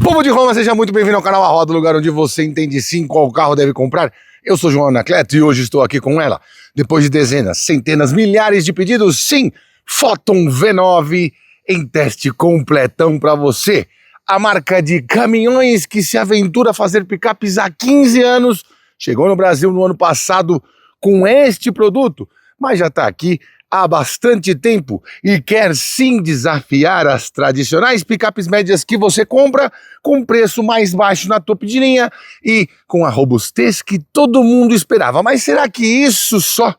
Povo de Roma, seja muito bem-vindo ao canal A Roda, lugar onde você entende sim qual carro deve comprar. Eu sou João Anacleto e hoje estou aqui com ela. Depois de dezenas, centenas, milhares de pedidos, sim, Foton V9 em teste completão para você. A marca de caminhões que se aventura a fazer picapes há 15 anos, chegou no Brasil no ano passado com este produto, mas já está aqui há bastante tempo e quer sim desafiar as tradicionais picapes médias que você compra com preço mais baixo na topo de linha e com a robustez que todo mundo esperava. Mas será que isso só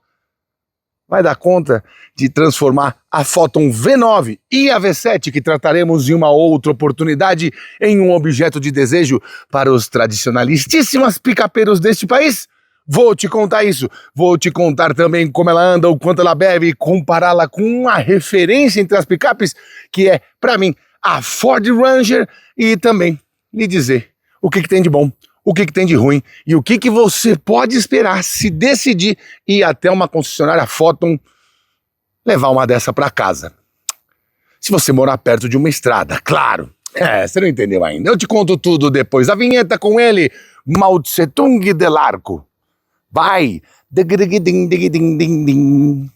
vai dar conta de transformar a Foton V9 e a V7, que trataremos em uma outra oportunidade, em um objeto de desejo para os tradicionalistíssimos picapeiros deste país? Vou te contar isso, vou te contar também como ela anda, o quanto ela bebe, compará-la com uma referência entre as picapes, que é, para mim, a Ford Ranger, e também lhe dizer o que tem de bom, o que tem de ruim e o que você pode esperar se decidir ir até uma concessionária Foton levar uma dessa para casa. Se você morar perto de uma estrada, claro. Você não entendeu ainda. Eu te conto tudo depois da vinheta com ele, Mao Tse Tung del Arco. Vai! Dig-dig-ding-dig-ding-ding-ding.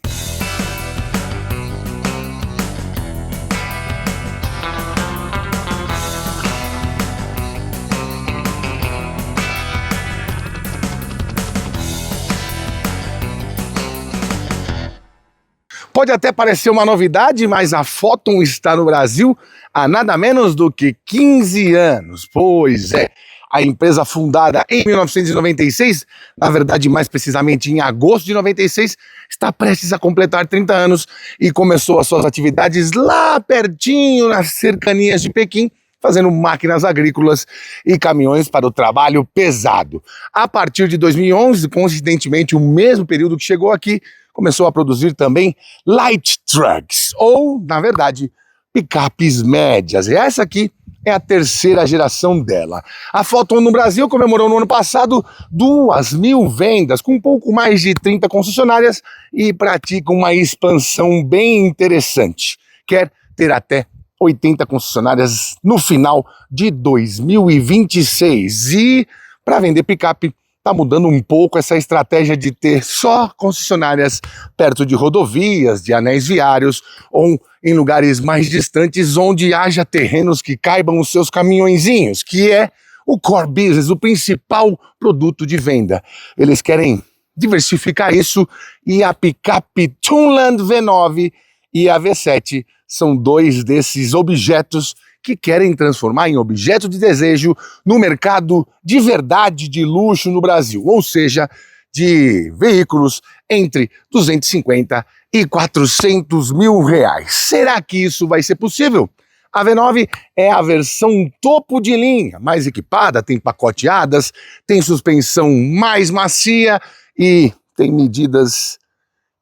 Pode até parecer uma novidade, mas a Foton está no Brasil há nada menos do que 15 anos. Pois é. A empresa fundada em 1996, na verdade mais precisamente em agosto de 96, está prestes a completar 30 anos e começou as suas atividades lá pertinho, nas cercanias de Pequim, fazendo máquinas agrícolas e caminhões para o trabalho pesado. A partir de 2011, coincidentemente o mesmo período que chegou aqui, começou a produzir também light trucks, ou, na verdade, picapes médias. E essa aqui é a terceira geração dela. A Foton no Brasil comemorou no ano passado 2.000 vendas, com um pouco mais de 30 concessionárias e pratica uma expansão bem interessante. Quer ter até 80 concessionárias no final de 2026. E para vender picape, está mudando um pouco essa estratégia de ter só concessionárias perto de rodovias, de anéis viários ou em lugares mais distantes onde haja terrenos que caibam os seus caminhõezinhos, que é o core business, o principal produto de venda. Eles querem diversificar isso e a picape Tunland V9 e a V7 são dois desses objetos que querem transformar em objeto de desejo no mercado de verdade de luxo no Brasil, ou seja, de veículos entre 250 e 400 mil reais. Será que isso vai ser possível? A V9 é a versão topo de linha, mais equipada, tem pacoteadas, tem suspensão mais macia e tem medidas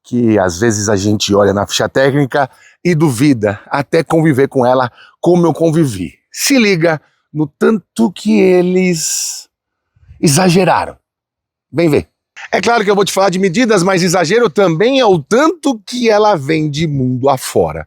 que às vezes a gente olha na ficha técnica e duvida até conviver com ela como eu convivi. Se liga no tanto que eles exageraram. Vem ver. É claro que eu vou te falar de medidas, mas exagero também é o tanto que ela vende mundo afora.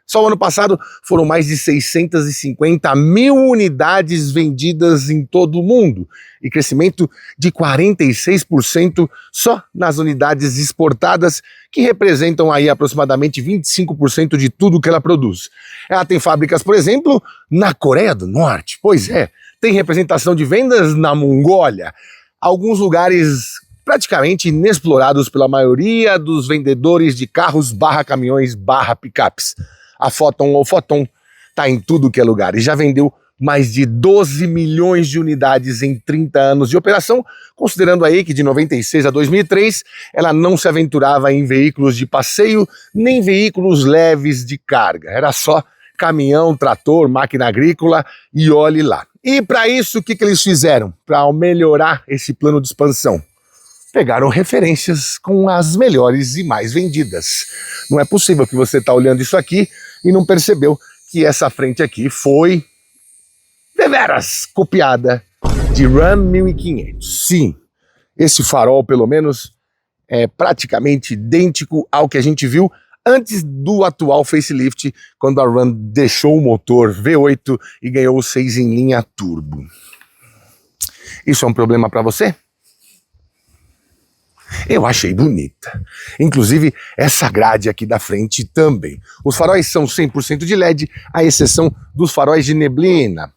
Só o ano passado foram mais de 650 mil unidades vendidas em todo o mundo e crescimento de 46% só nas unidades exportadas, que representam aí aproximadamente 25% de tudo que ela produz. Ela tem fábricas, por exemplo, na Coreia do Norte, pois é, tem representação de vendas na Mongólia, alguns lugares praticamente inexplorados pela maioria dos vendedores de carros barra caminhões barra picapes. A Foton ou Foton está em tudo que é lugar e já vendeu mais de 12 milhões de unidades em 30 anos de operação, considerando aí que de 96 a 2003 ela não se aventurava em veículos de passeio nem veículos leves de carga. Era só caminhão, trator, máquina agrícola e olhe lá. E para isso, o que eles fizeram? Para melhorar esse plano de expansão? Pegaram referências com as melhores e mais vendidas. Não é possível que você está olhando isso aqui e não percebeu que essa frente aqui foi deveras copiada de Ram 1500. Sim, esse farol pelo menos é praticamente idêntico ao que a gente viu antes do atual facelift, quando a Ram deixou o motor V8 e ganhou o 6 em linha turbo. Isso é um problema para você? Eu achei bonita. Inclusive, essa grade aqui da frente também. Os faróis são 100% de LED, à exceção dos faróis de neblina.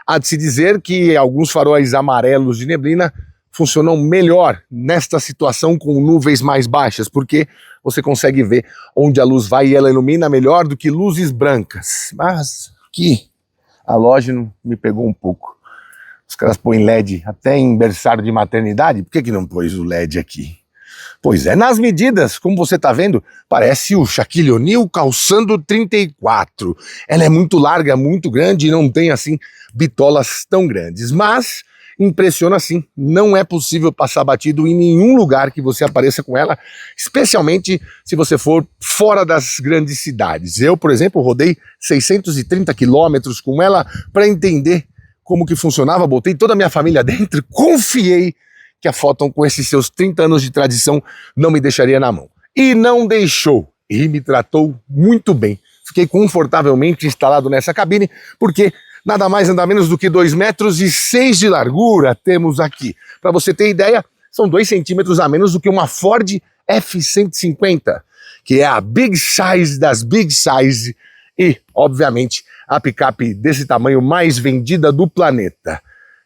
Há de se dizer que alguns faróis amarelos de neblina funcionam melhor nesta situação com nuvens mais baixas, porque você consegue ver onde a luz vai e ela ilumina melhor do que luzes brancas. Mas aqui, a halógeno me pegou um pouco. Os caras põem LED até em berçário de maternidade, por que não pôs o LED aqui? Pois é, nas medidas, como você está vendo, parece o Shaquille O'Neal calçando 34. Ela é muito larga, muito grande e não tem assim bitolas tão grandes, mas impressiona sim, não é possível passar batido em nenhum lugar que você apareça com ela, especialmente se você for fora das grandes cidades. Eu, por exemplo, rodei 630 quilômetros com ela para entender como que funcionava, botei toda a minha família dentro, confiei que a Photon, com esses seus 30 anos de tradição, não me deixaria na mão. E não deixou, e me tratou muito bem. Fiquei confortavelmente instalado nessa cabine, porque nada mais nada menos do que 2,6 metros de largura temos aqui. Para você ter ideia, são 2 centímetros a menos do que uma Ford F-150, que é a Big Size das Big Size e, obviamente, a picape desse tamanho mais vendida do planeta.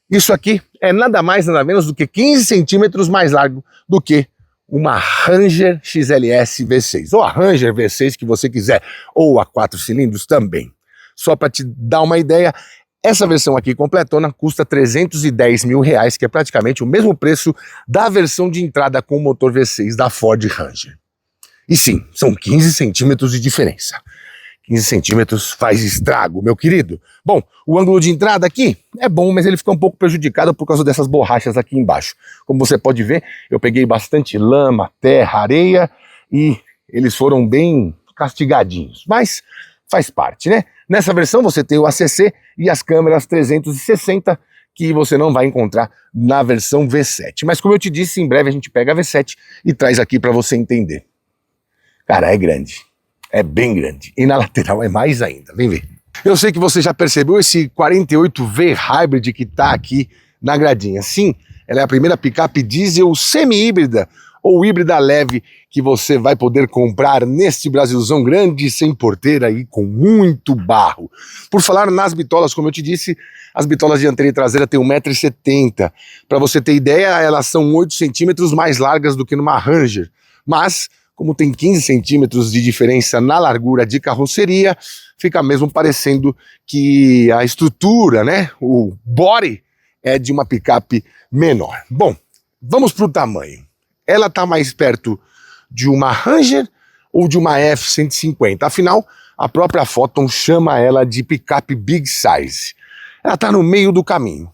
Isso aqui é nada mais nada menos do que 15 centímetros mais largo do que uma Ranger XLS V6, ou a Ranger V6 que você quiser, ou a 4 cilindros também. Só para te dar uma ideia, essa versão aqui completona custa R$310 mil, que é praticamente o mesmo preço da versão de entrada com motor V6 da Ford Ranger. E sim, são 15 centímetros de diferença. 15 centímetros faz estrago, meu querido. Bom, o ângulo de entrada aqui é bom, mas ele fica um pouco prejudicado por causa dessas borrachas aqui embaixo. Como você pode ver, eu peguei bastante lama, terra, areia e eles foram bem castigadinhos. Mas faz parte, né? Nessa versão você tem o ACC e as câmeras 360 que você não vai encontrar na versão V7. Mas como eu te disse, em breve a gente pega a V7 e traz aqui para você entender. Cara, é grande. É bem grande. E na lateral é mais ainda. Vem ver. Eu sei que você já percebeu esse 48V Hybrid que tá aqui na gradinha. Sim, ela é a primeira picape diesel semi-híbrida ou híbrida leve que você vai poder comprar neste Brasilzão grande, sem porteira e com muito barro. Por falar nas bitolas, como eu te disse, as bitolas dianteira e traseira têm 1,70 m. Para você ter ideia, elas são 8 centímetros mais largas do que numa Ranger. Mas como tem 15 centímetros de diferença na largura de carroceria, fica mesmo parecendo que a estrutura, né, o body, é de uma picape menor. Bom, vamos para o tamanho. Ela está mais perto de uma Ranger ou de uma F-150? Afinal, a própria Photon chama ela de picape Big Size. Ela está no meio do caminho.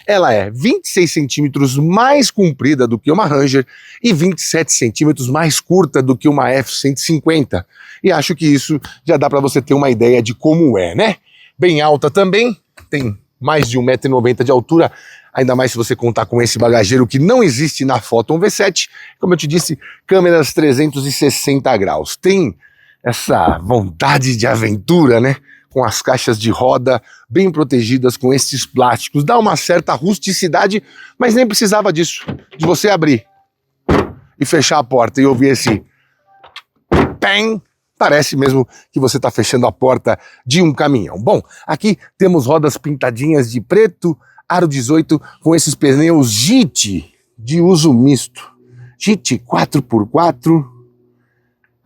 Ela é 26 centímetros mais comprida do que uma Ranger e 27 centímetros mais curta do que uma F-150. E acho que isso já dá para você ter uma ideia de como é, né? Bem alta também, tem mais de 1,90 m de altura, ainda mais se você contar com esse bagageiro que não existe na Photon V7. Como eu te disse, câmeras 360 graus. Tem essa vontade de aventura, né? Com as caixas de roda bem protegidas com esses plásticos. Dá uma certa rusticidade, mas nem precisava disso. De você abrir e fechar a porta e ouvir esse pem, parece mesmo que você está fechando a porta de um caminhão. Bom, aqui temos rodas pintadinhas de preto, aro 18, com esses pneus JIT de uso misto. JIT 4x4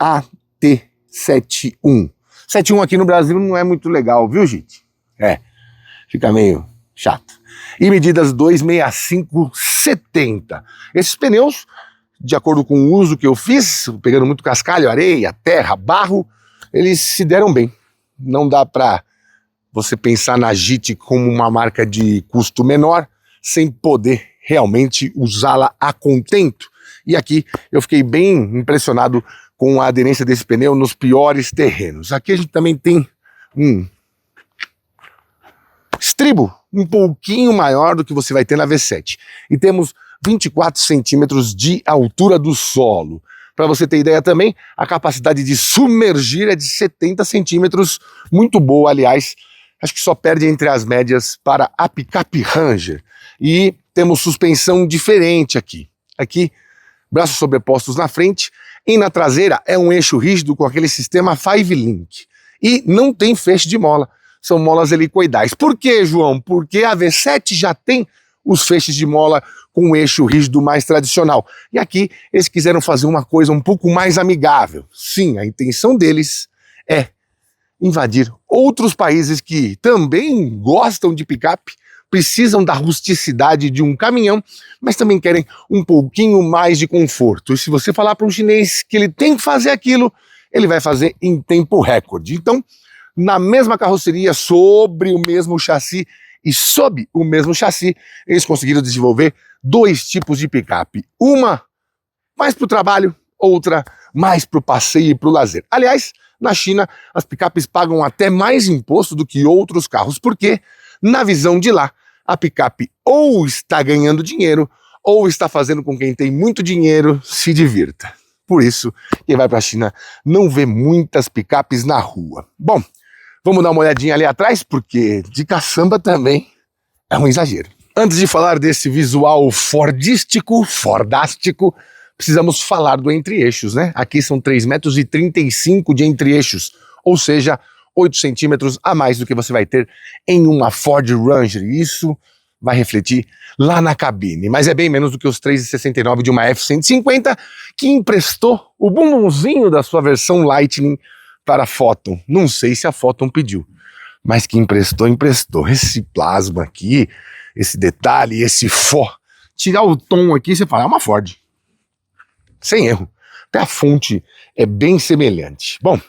AT71. 71 aqui no Brasil não é muito legal, viu, gente? Fica meio chato. E medidas 265/70. Esses pneus, de acordo com o uso que eu fiz, pegando muito cascalho, areia, terra, barro, eles se deram bem. Não dá pra você pensar na JIT como uma marca de custo menor, sem poder realmente usá-la a contento. E aqui eu fiquei bem impressionado com a aderência desse pneu nos piores terrenos. Aqui a gente também tem um estribo um pouquinho maior do que você vai ter na V7. E temos 24 centímetros de altura do solo. Para você ter ideia também, a capacidade de submergir é de 70 centímetros, muito boa, aliás. Acho que só perde entre as médias para a picape Ranger. E temos suspensão diferente aqui. Aqui, braços sobrepostos na frente, e na traseira é um eixo rígido com aquele sistema 5-link. E não tem feixe de mola, são molas helicoidais. Por quê, João? Porque a V7 já tem os feixes de mola com um eixo rígido mais tradicional. E aqui eles quiseram fazer uma coisa um pouco mais amigável. Sim, a intenção deles é invadir outros países que também gostam de picape, precisam da rusticidade de um caminhão, mas também querem um pouquinho mais de conforto. E se você falar para um chinês que ele tem que fazer aquilo, ele vai fazer em tempo recorde. Então, na mesma carroceria, sobre o mesmo chassi e sob o mesmo chassi, eles conseguiram desenvolver dois tipos de picape. Uma mais para o trabalho, outra mais para o passeio e para o lazer. Aliás, na China, as picapes pagam até mais imposto do que outros carros, porque, na visão de lá, a picape ou está ganhando dinheiro, ou está fazendo com que quem tem muito dinheiro se divirta. Por isso, quem vai para a China não vê muitas picapes na rua. Bom, vamos dar uma olhadinha ali atrás, porque de caçamba também é um exagero. Antes de falar desse visual fordástico, precisamos falar do entre-eixos, né? Aqui são 3,35 metros de entre-eixos, ou seja, 8 centímetros a mais do que você vai ter em uma Ford Ranger. Isso vai refletir lá na cabine, mas é bem menos do que os 3,69 de uma F-150, que emprestou o bumbumzinho da sua versão Lightning para a Photon. Não sei se a Photon pediu, mas que emprestou. Esse plasma aqui, esse detalhe, esse tirar o tom aqui, você fala, é uma Ford. Sem erro. Até a fonte é bem semelhante. Bom,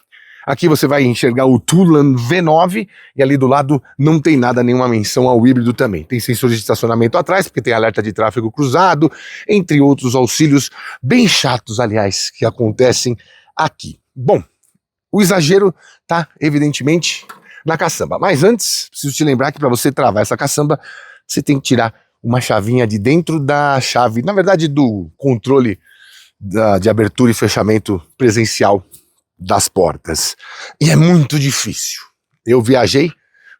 aqui você vai enxergar o Tulan V9 e ali do lado não tem nada, nenhuma menção ao híbrido também. Tem sensores de estacionamento atrás, porque tem alerta de tráfego cruzado, entre outros auxílios bem chatos, aliás, que acontecem aqui. Bom, o exagero tá, evidentemente, na caçamba. Mas antes, preciso te lembrar que para você travar essa caçamba, você tem que tirar uma chavinha de dentro da chave, na verdade, do controle de abertura e fechamento presencial das portas. E é muito difícil. Eu viajei,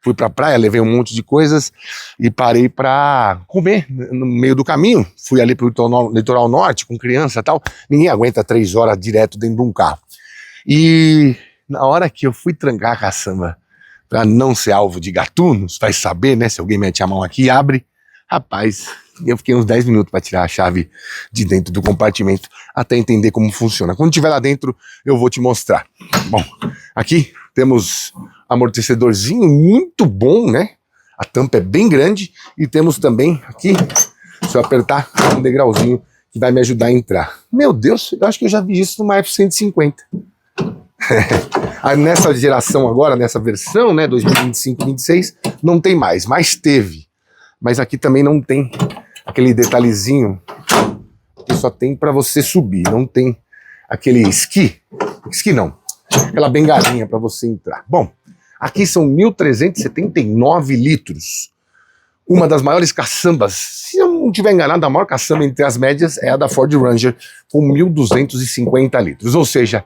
fui pra praia, levei um monte de coisas e parei pra comer no meio do caminho. Fui ali pro litoral norte com criança e tal. Ninguém aguenta 3 horas direto dentro de um carro. E na hora que eu fui trancar a caçamba pra não ser alvo de gatunos, vai saber, né, se alguém mete a mão aqui e abre, rapaz, eu fiquei uns 10 minutos para tirar a chave de dentro do compartimento até entender como funciona. Quando estiver lá dentro, eu vou te mostrar. Bom, aqui temos amortecedorzinho muito bom, né? A tampa é bem grande e temos também aqui, se eu apertar, um degrauzinho que vai me ajudar a entrar. Meu Deus, eu acho que eu já vi isso numa F-150. Nessa geração agora, nessa versão, né, 2025-26, não tem mais, mas teve. Mas aqui também não tem aquele detalhezinho que só tem para você subir, não tem aquele esqui não, aquela bengalinha para você entrar. Bom, aqui são 1.379 litros, uma das maiores caçambas, se eu não estiver enganado, a maior caçamba entre as médias é a da Ford Ranger, com 1.250 litros, ou seja,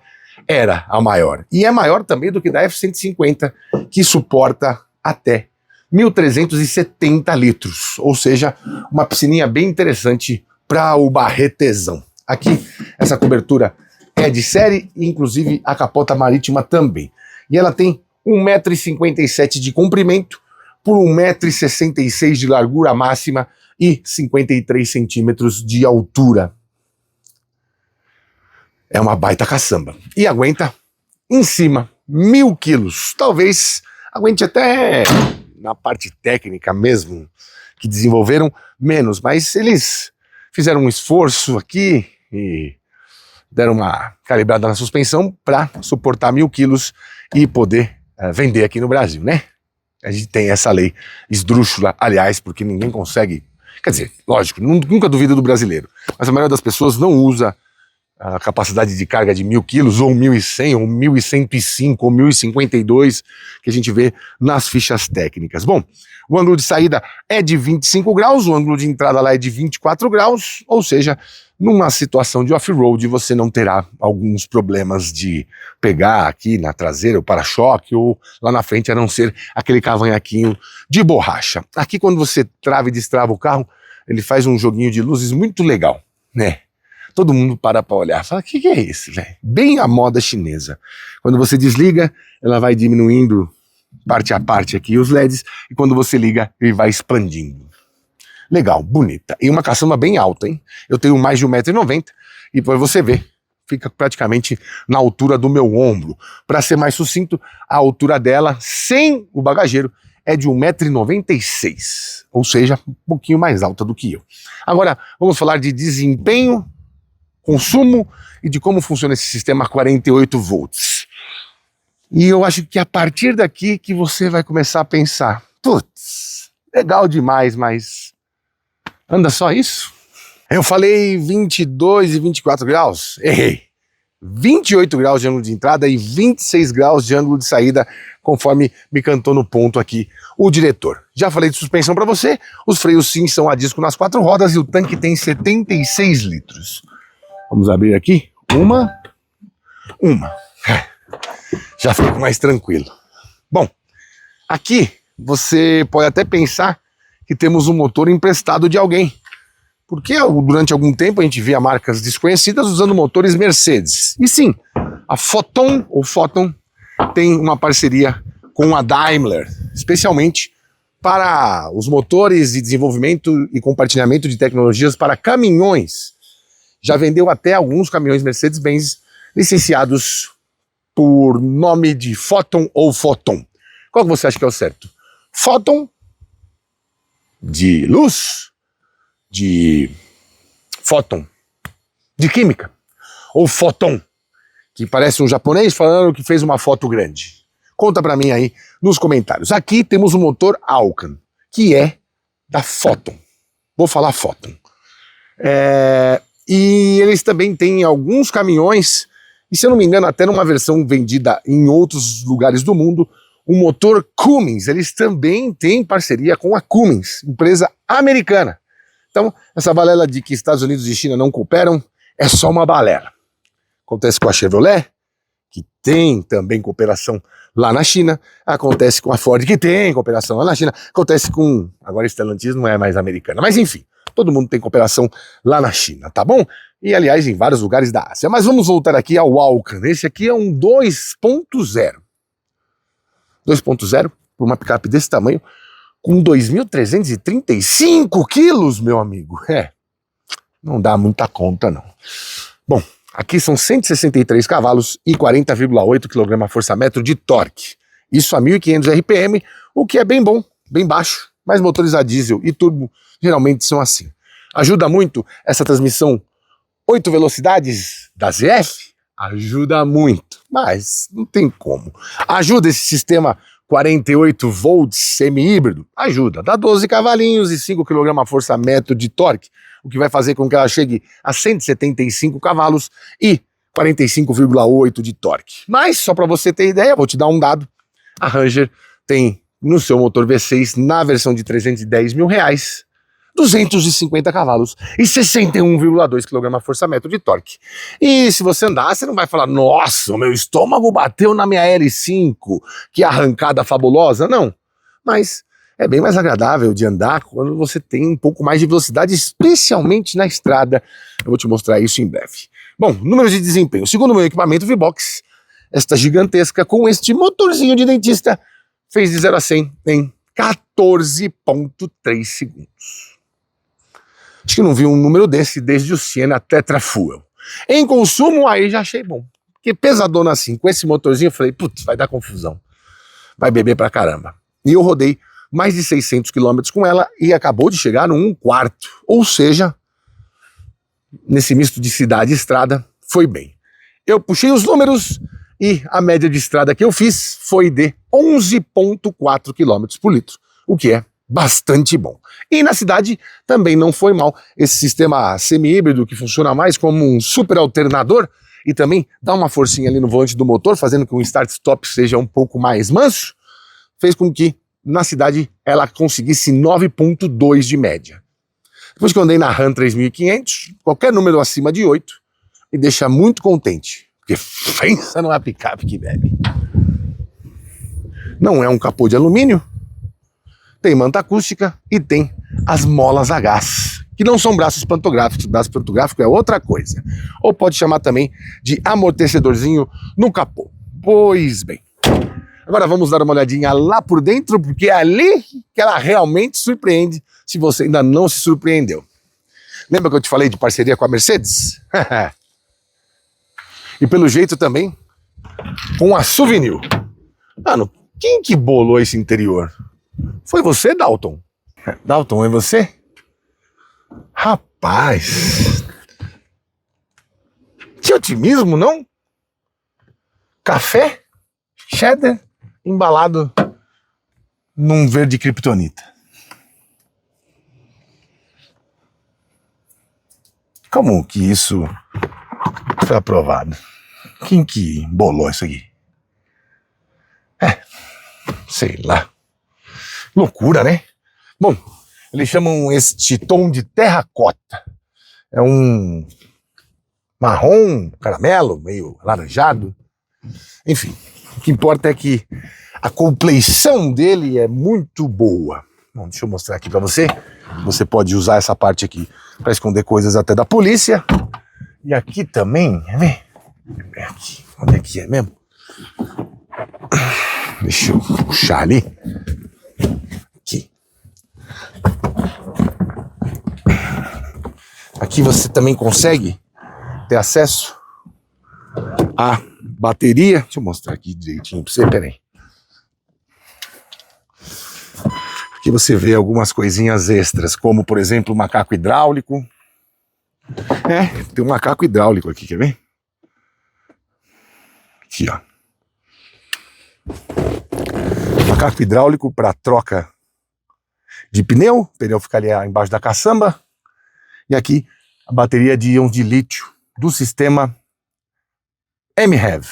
era a maior. E é maior também do que da F-150, que suporta até 1.370 litros, ou seja, uma piscininha bem interessante para o barretezão. Aqui, essa cobertura é de série, inclusive a capota marítima também. E ela tem 1,57 m de comprimento por 1,66 m de largura máxima e 53 centímetros de altura. É uma baita caçamba. E aguenta, em cima, 1.000 quilos. Talvez aguente até, na parte técnica mesmo, que desenvolveram, menos. Mas eles fizeram um esforço aqui e deram uma calibrada na suspensão para suportar 1.000 quilos e poder vender aqui no Brasil, né? A gente tem essa lei esdrúxula, aliás, porque ninguém consegue... Quer dizer, lógico, nunca duvido do brasileiro, mas a maioria das pessoas não usa a capacidade de carga de 1.000 quilos, ou 1.100, ou 1.105, ou 1.052, que a gente vê nas fichas técnicas. Bom, o ângulo de saída é de 25 graus, o ângulo de entrada lá é de 24 graus, ou seja, numa situação de off-road você não terá alguns problemas de pegar aqui na traseira o para-choque ou lá na frente, a não ser aquele cavanhaquinho de borracha. Aqui quando você trava e destrava o carro, ele faz um joguinho de luzes muito legal, né? Todo mundo para olhar, fala, o que é isso, velho? Bem a moda chinesa. Quando você desliga, ela vai diminuindo parte a parte aqui os LEDs, e quando você liga, ele vai expandindo. Legal, bonita. E uma caçamba bem alta, hein? Eu tenho mais de 1,90 m e para você ver, fica praticamente na altura do meu ombro. Para ser mais sucinto, a altura dela, sem o bagageiro, é de 1,96 m, ou seja, um pouquinho mais alta do que eu. Agora, vamos falar de desempenho, consumo e de como funciona esse sistema 48 volts. E eu acho que a partir daqui que você vai começar a pensar, putz, legal demais, mas anda só isso? Eu falei 22 e 24 graus, errei. 28 graus de ângulo de entrada e 26 graus de ângulo de saída, conforme me cantou no ponto aqui o diretor. Já falei de suspensão para você, os freios sim são a disco nas 4 rodas e o tanque tem 76 litros. Vamos abrir aqui, uma. Já fico mais tranquilo. Bom, aqui você pode até pensar que temos um motor emprestado de alguém, porque durante algum tempo a gente via marcas desconhecidas usando motores Mercedes. E sim, a Foton tem uma parceria com a Daimler, especialmente para os motores e desenvolvimento e compartilhamento de tecnologias para caminhões. Já vendeu até alguns caminhões Mercedes-Benz licenciados por nome de Foton ou Foton. Qual que você acha que é o certo? Foton, de luz, de fóton, de química, ou Foton, que parece um japonês falando que fez uma foto grande. Conta pra mim aí nos comentários. Aqui temos o motor Alcan, que é da Foton. Vou falar Foton. E eles também têm alguns caminhões, e se eu não me engano até numa versão vendida em outros lugares do mundo, o motor Cummins. Eles também têm parceria com a Cummins, empresa americana. Então, essa balela de que Estados Unidos e China não cooperam é só uma balela. Acontece com a Chevrolet, que tem também cooperação lá na China. Acontece com a Ford, que tem cooperação lá na China. Acontece com... Agora a Stellantis não é mais americana. Mas enfim, todo mundo tem cooperação lá na China, tá bom? E aliás, em vários lugares da Ásia. Mas vamos voltar aqui ao Alcan. Esse aqui é um 2.0. 2.0 por uma picape desse tamanho, com 2.335 quilos, meu amigo. Não dá muita conta, não. Bom, aqui são 163 cavalos e 40,8 kgfm de torque. Isso a 1.500 RPM, o que é bem bom, bem baixo, mas motores a diesel e turbo geralmente são assim. Ajuda muito essa transmissão 8 velocidades da ZF? Ajuda muito, mas não tem como. Ajuda esse sistema 48 volts semi-híbrido? Ajuda, dá 12 cavalinhos e 5 kgfm de torque, o que vai fazer com que ela chegue a 175 cavalos e 45,8 de torque. Mas, só para você ter ideia, vou te dar um dado, a Ranger tem no seu motor V6, na versão de R$310 mil, 250 cavalos e 61,2 kgfm de torque. E se você andar, você não vai falar, nossa, o meu estômago bateu na minha L5, que arrancada fabulosa, não. Mas é bem mais agradável de andar quando você tem um pouco mais de velocidade, especialmente na estrada. Eu vou te mostrar isso em breve. Bom, números de desempenho. Segundo o meu equipamento V-Box, esta gigantesca com este motorzinho de dentista fez de 0 a 100 em 14,3 segundos. Acho que não vi um número desse desde o Siena Tetra Fuel. Em consumo, aí já achei bom. Porque pesadona assim, com esse motorzinho, eu falei, putz, vai dar confusão. Vai beber pra caramba. E eu rodei mais de 600 km com ela e acabou de chegar no 1/4. Ou seja, nesse misto de cidade e estrada, foi bem. Eu puxei os números e a média de estrada que eu fiz foi de 11,4 km por litro, o que é bastante bom. E na cidade também não foi mal. Esse sistema semi-híbrido que funciona mais como um super alternador e também dá uma forcinha ali no volante do motor, fazendo com que o start-stop seja um pouco mais manso, fez com que na cidade ela conseguisse 9,2 de média. Depois que eu andei na Ram 3500, qualquer número acima de 8 me deixa muito contente. Porque pensa numa picape que bebe. Não é um capô de alumínio, tem manta acústica e tem as molas a gás, que não são braços pantográficos. Braço pantográfico é outra coisa. Ou pode chamar também de amortecedorzinho no capô. Pois bem. Agora vamos dar uma olhadinha lá por dentro, porque é ali que ela realmente surpreende, se você ainda não se surpreendeu. Lembra que eu te falei de parceria com a Mercedes? E pelo jeito também com a Souvenir. Mano, quem que bolou esse interior? Foi você, Dalton? Dalton, é você? Rapaz! Que otimismo, não? Café, cheddar, embalado num verde kryptonita. Como que isso foi aprovado? Quem que bolou isso aqui? Sei lá. Loucura, né? Bom, eles chamam este tom de terracota. É um marrom, caramelo, meio alaranjado. Enfim, o que importa é que a compleição dele é muito boa. Bom, deixa eu mostrar aqui pra você. Você pode usar essa parte aqui para esconder coisas até da polícia. E aqui também, né? Aqui, onde é que é mesmo? Deixa eu puxar ali. Aqui. Aqui você também consegue ter acesso à bateria. Deixa eu mostrar aqui direitinho pra você, peraí. Aqui você vê algumas coisinhas extras, como por exemplo o macaco hidráulico. Tem um macaco hidráulico aqui, quer ver? Aqui, ó. Macaco hidráulico para troca de pneu. O pneu fica ali embaixo da caçamba. E aqui a bateria de íons de lítio do sistema MHEV.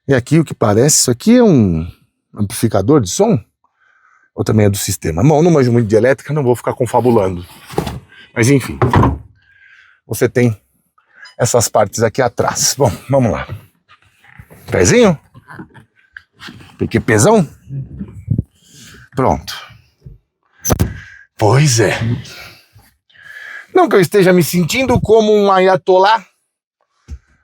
E aqui o que parece, isso aqui é um amplificador de som? Ou também é do sistema? Bom, não manjo muito de elétrica, não vou ficar confabulando. Mas enfim, você tem essas partes aqui atrás. Bom, vamos lá. Pezinho? Peguei pesão? Pronto. Pois é. Não que eu esteja me sentindo como um ayatolá,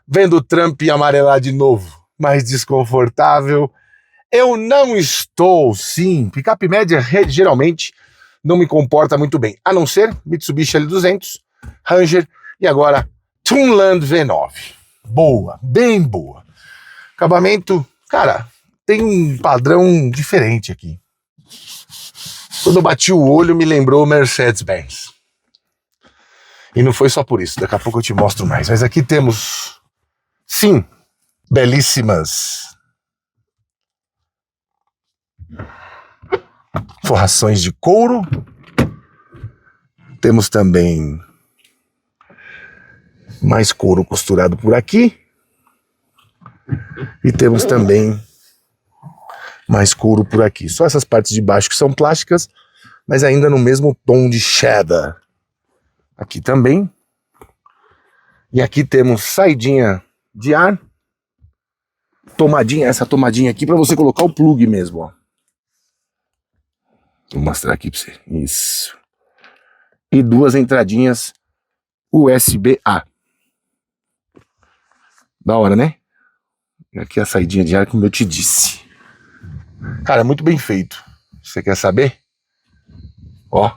vendo o Trump amarelar de novo, mais desconfortável. Eu não estou, sim. Picape média geralmente não me comporta muito bem, a não ser Mitsubishi L200, Ranger e agora Tunland V9. Boa, bem boa. Acabamento, cara, tem um padrão diferente aqui. Quando eu bati o olho, me lembrou Mercedes-Benz. E não foi só por isso, daqui a pouco eu te mostro mais. Mas aqui temos, sim, belíssimas forrações de couro. Temos também mais couro costurado por aqui. E temos também mais couro por aqui. Só essas partes de baixo que são plásticas, mas ainda no mesmo tom de cheddar. Aqui também. E aqui temos saidinha de ar. Tomadinha, essa tomadinha aqui para você colocar o plug mesmo, ó. Vou mostrar aqui para você. Isso. E duas entradinhas USB-A. Da hora, né? E aqui a saidinha de ar, como eu te disse. Cara, muito bem feito. Você quer saber? Ó.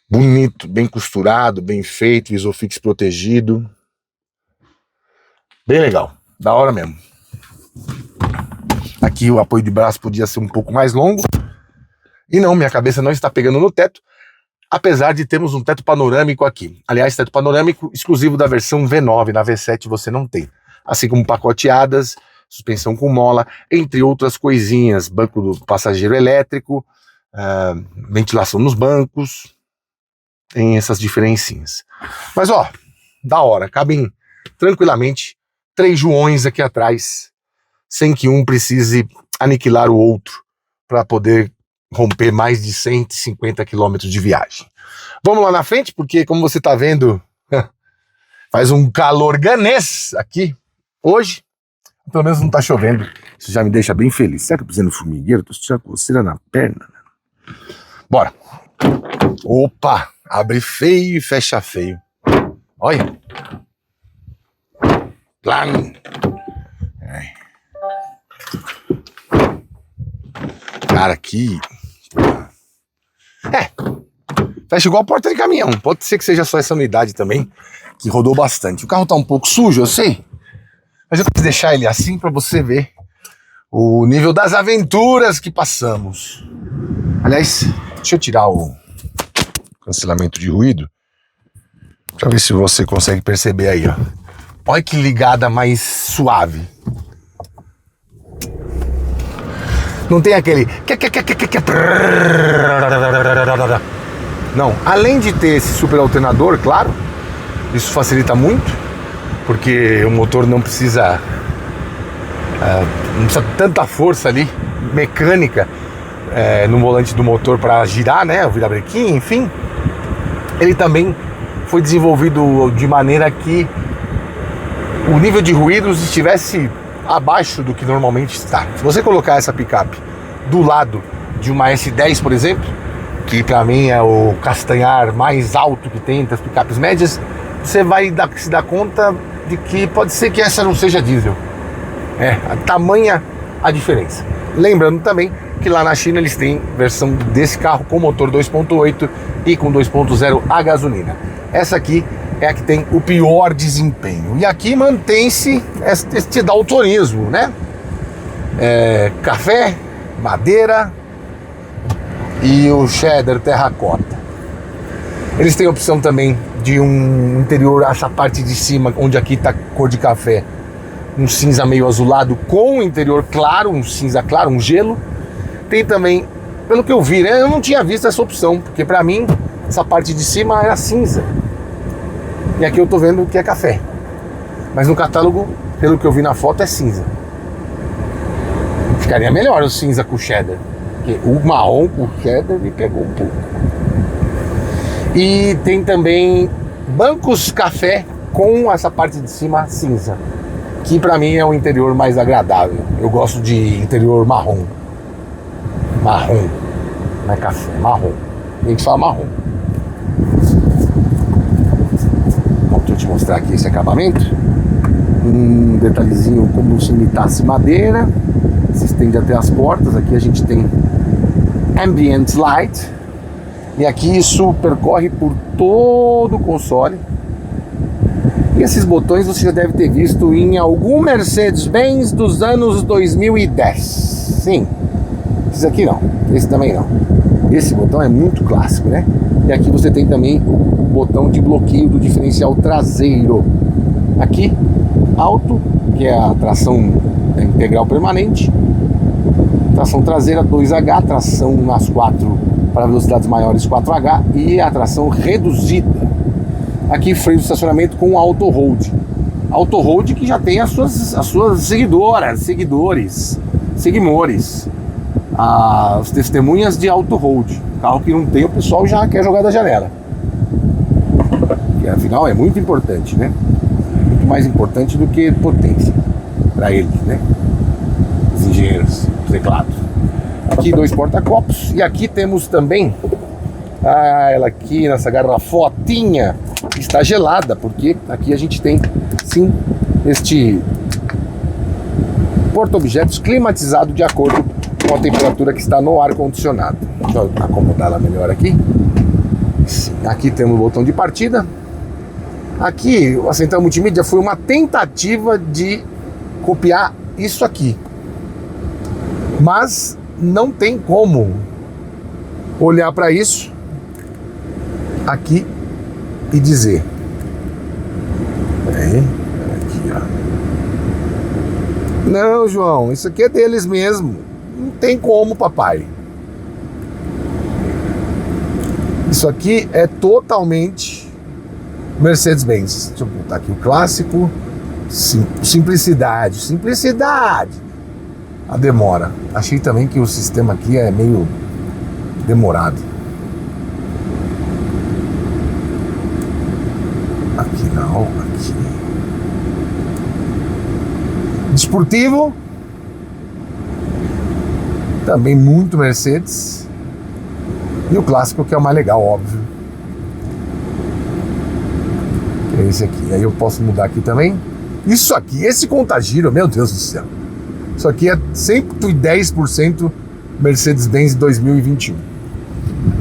Bonito, bem costurado, bem feito, Isofix protegido. Bem legal. Da hora mesmo. Aqui o apoio de braço podia ser um pouco mais longo. E não, minha cabeça não está pegando no teto, apesar de termos um teto panorâmico aqui. Aliás, teto panorâmico exclusivo da versão V9, na V7 você não tem. Assim como pacoteadas, suspensão com mola, entre outras coisinhas. Banco do passageiro elétrico, ventilação nos bancos, tem essas diferencinhas. Mas ó, da hora, cabem tranquilamente 3 Joões aqui atrás, sem que um precise aniquilar o outro para poder romper mais de 150 quilômetros de viagem. Vamos lá na frente, porque como você está vendo, faz um calor ganês aqui hoje. Pelo menos não está chovendo. Isso já me deixa bem feliz. Será que eu pisei no formigueiro? Tô tirando coceira na perna. Bora. Opa! Abre feio e fecha feio. Olha. Plan. Cara, aqui... fecha igual a porta de caminhão. Pode ser que seja só essa unidade também, que rodou bastante. O carro tá um pouco sujo, eu sei. Mas eu quis deixar ele assim para você ver o nível das aventuras que passamos. Aliás, deixa eu tirar o cancelamento de ruído. Pra ver se você consegue perceber aí, ó. Olha que ligada mais suave. Não tem aquele... Não, além de ter esse super alternador, claro, isso facilita muito, porque o motor não precisa tanta força ali, mecânica, no volante do motor para girar, né, o virabrequim, enfim. Ele também foi desenvolvido de maneira que o nível de ruídos estivesse abaixo do que normalmente está. Se você colocar essa picape do lado de uma S10, por exemplo, que para mim é o castanhar mais alto que tem entre as picapes médias, você vai se dar conta de que pode ser que essa não seja diesel. Tamanha a diferença. Lembrando também que lá na China eles têm versão desse carro com motor 2.8 e com 2.0 a gasolina. Essa aqui é a que tem o pior desempenho. E aqui mantém-se este daltonismo, né? Café, madeira e o cheddar terracota. Eles têm a opção também de um interior, essa parte de cima, onde aqui tá cor de café, um cinza meio azulado com um interior claro, um cinza claro, um gelo. Tem também, pelo que eu vi, né? Eu não tinha visto essa opção, porque pra mim essa parte de cima era cinza. E aqui eu tô vendo que é café. Mas no catálogo, pelo que eu vi na foto, é cinza. Ficaria melhor o cinza com cheddar, porque o marrom com cheddar me pegou um pouco. E tem também bancos café com essa parte de cima cinza, que pra mim é o interior mais agradável. Eu gosto de interior marrom. Marrom, não é café, marrom. Tem que falar marrom. Bom, deixa eu te mostrar aqui esse acabamento. Um detalhezinho como se imitasse madeira. Se estende até as portas. Aqui a gente tem Ambient Light. E aqui isso percorre por todo o console. E esses botões você já deve ter visto em algum Mercedes-Benz dos anos 2010. Sim. Esse aqui não, esse também não. Esse botão é muito clássico, né? E aqui você tem também o botão de bloqueio do diferencial traseiro. Aqui, alto, que é a tração integral permanente. Tração traseira 2H, tração nas 4 para velocidades maiores 4H e a tração reduzida. Aqui freio de estacionamento com auto hold. Auto hold que já tem as suas seguidores, as testemunhas de auto hold. Carro que não tem, o pessoal já quer jogar da janela. E afinal é muito importante, né? Muito mais importante do que potência para eles, né? Os engenheiros, teclado. Aqui 2 porta-copos. E aqui temos também ela aqui nessa garrafotinha está gelada, porque aqui a gente tem sim este porta-objetos climatizado de acordo com a temperatura que está no ar-condicionado. Deixa eu acomodar ela melhor aqui. Sim, aqui temos o botão de partida. Aqui a central multimídia foi uma tentativa de copiar isso aqui, mas não tem como olhar para isso aqui e dizer aqui, ó. Não, João, isso aqui é deles mesmo. Não tem como, papai. Isso aqui é totalmente Mercedes-Benz. Deixa eu botar aqui o clássico. Simplicidade. A demora. Achei também que o sistema aqui é meio demorado. Aqui não, aqui. Desportivo. Também muito Mercedes. E o clássico, que é o mais legal, óbvio. É esse aqui. Aí eu posso mudar aqui também. Isso aqui, esse contagiro, meu Deus do céu. Isso aqui é 110% Mercedes-Benz 2021.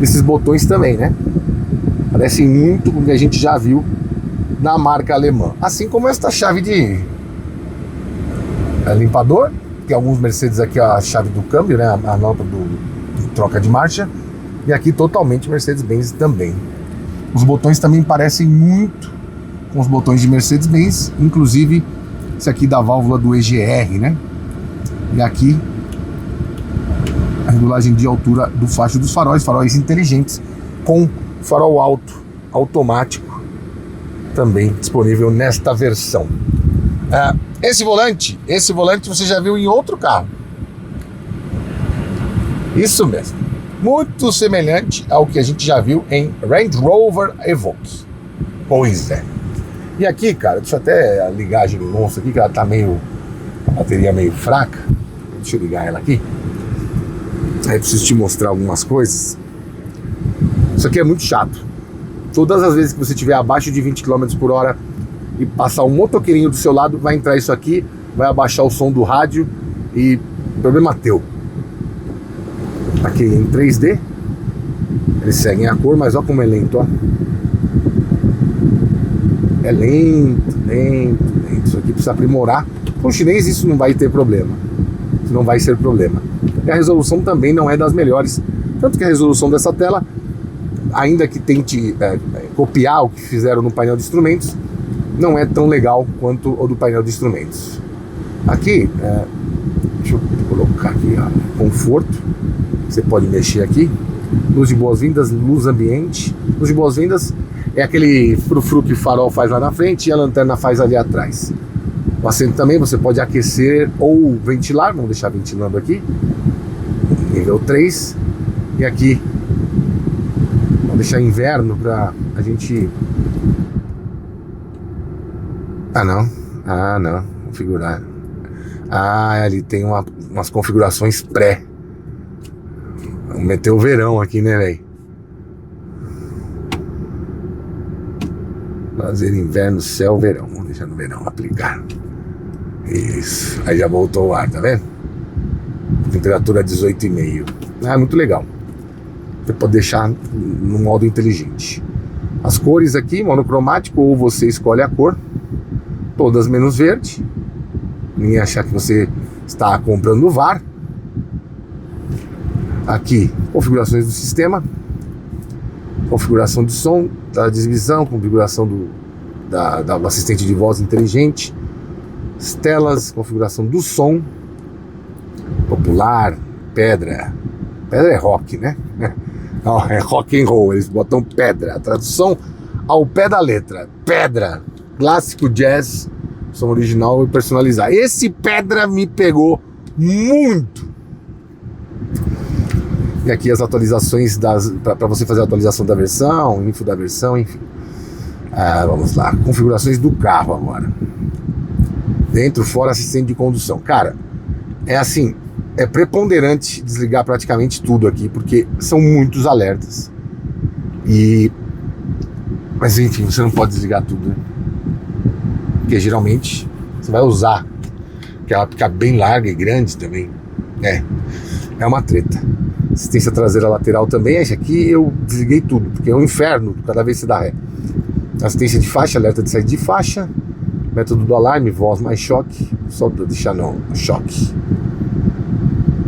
Esses botões também, né? Parecem muito com o que a gente já viu na marca alemã. Assim como esta chave de limpador, que alguns Mercedes aqui é a chave do câmbio, né? A nota do troca de marcha. E aqui totalmente Mercedes-Benz também. Os botões também parecem muito com os botões de Mercedes-Benz, inclusive esse aqui da válvula do EGR, né? E aqui a regulagem de altura do facho dos faróis inteligentes com farol alto automático, também disponível nesta versão. Esse volante você já viu em outro carro. Isso mesmo, muito semelhante ao que a gente já viu em Range Rover Evoque. Pois é. E aqui, cara, deixa eu até ligar a geringonça aqui, que ela tá a bateria meio fraca. Deixa eu ligar ela aqui. Aí preciso te mostrar algumas coisas. Isso aqui é muito chato. Todas as vezes que você estiver abaixo de 20 km por hora e passar um motoqueirinho do seu lado, vai entrar isso aqui, vai abaixar o som do rádio e problema teu. Aqui em 3D, eles seguem a cor, mas olha como é lento, ó. É lento. Isso aqui precisa aprimorar. Com o chinês isso não vai ter problema. Isso não vai ser problema. E a resolução também não é das melhores. Tanto que a resolução dessa tela, ainda que tente copiar o que fizeram no painel de instrumentos, não é tão legal quanto o do painel de instrumentos. Aqui, deixa eu colocar aqui, ó, conforto. Você pode mexer aqui. Luz de boas-vindas, luz ambiente. Luz de boas-vindas é aquele frufru que o farol faz lá na frente e a lanterna faz ali atrás. O assento também você pode aquecer ou ventilar. Vamos deixar ventilando aqui. Nível 3. E aqui, vamos deixar inverno para a gente... Ah não, configurar. Ali tem umas configurações pré. Vamos meter o verão aqui, né, velho? Fazer inverno, céu, verão. Vamos deixar no verão, aplicar. Isso. Aí já voltou o ar, tá vendo? Temperatura 18,5. Muito legal. Você pode deixar no modo inteligente. As cores aqui, monocromático, ou você escolhe a cor. Todas menos verde. Ninguém achar que você está comprando no VAR. Aqui, configurações do sistema. Configuração de som, da divisão, configuração do assistente de voz inteligente. As telas, configuração do som. Popular, pedra. Pedra é rock, né? Não, é rock and roll, eles botam pedra. A tradução ao pé da letra. Pedra. Clássico jazz, som original e personalizar. Esse pedra me pegou muito. E aqui as atualizações para você fazer a atualização da versão, info da versão, enfim. Vamos lá, configurações do carro agora. Dentro, fora, assistente de condução. Cara, é assim, é preponderante desligar praticamente tudo aqui, porque são muitos alertas. Mas enfim, você não pode desligar tudo, né? Porque geralmente você vai usar, porque ela fica bem larga e grande também. É uma treta. Assistência traseira lateral também. Esse aqui eu desliguei tudo, porque é um inferno cada vez que você dá ré. Assistência de faixa, alerta de saída de faixa. Método do alarme, voz mais choque. Só deixar não, choque.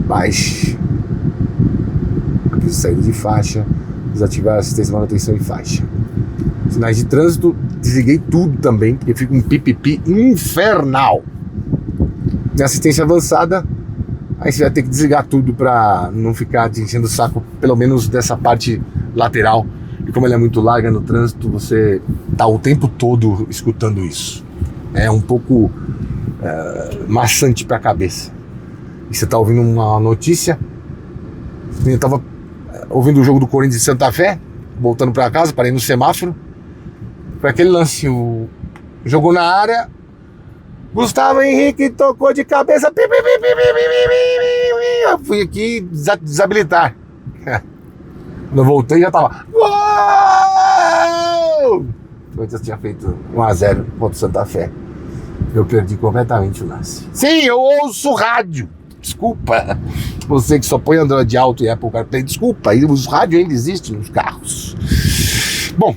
Baixe. Aqui saída de faixa. Desativar a assistência de manutenção de faixa. Sinais de trânsito, desliguei tudo também, porque fica um pipipi infernal. Na assistência avançada, aí você vai ter que desligar tudo para não ficar te enchendo o saco, pelo menos dessa parte lateral. E como ela é muito larga no trânsito, você tá o tempo todo escutando isso. É um pouco maçante para a cabeça. E você tá ouvindo uma notícia, eu tava ouvindo o jogo do Corinthians de Santa Fé, voltando para casa, parei no semáforo. Foi aquele lance, jogou na área, Gustavo Henrique tocou de cabeça, eu fui aqui desabilitar. Quando eu voltei já tava gol! O Corinthians tinha feito 1-0 contra o Santa Fé. Eu perdi completamente o lance. Sim, eu ouço rádio. Desculpa. Você que só põe Android Auto e Apple CarPlay, desculpa. E os rádios ainda existem nos carros. Bom,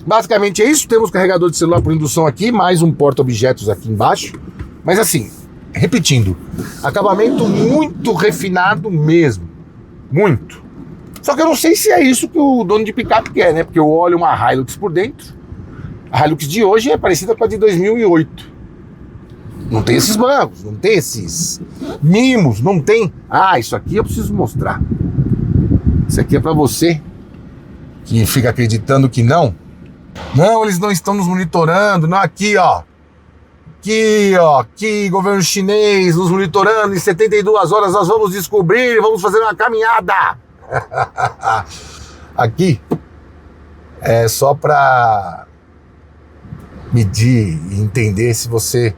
basicamente é isso. Temos carregador de celular por indução aqui, mais um porta-objetos aqui embaixo. Mas assim, repetindo, acabamento muito refinado mesmo. Muito. Só que eu não sei se é isso que o dono de picape quer, né? Porque eu olho uma Hilux por dentro. A Hilux de hoje é parecida com a de 2008. Não tem esses bancos, não tem esses mimos, não tem. Ah, isso aqui eu preciso mostrar. Isso aqui é pra você que fica acreditando que não. Não, eles não estão nos monitorando. Não, aqui, ó. Aqui, governo chinês nos monitorando. Em 72 horas nós vamos descobrir, vamos fazer uma caminhada. Aqui é só pra medir e entender se você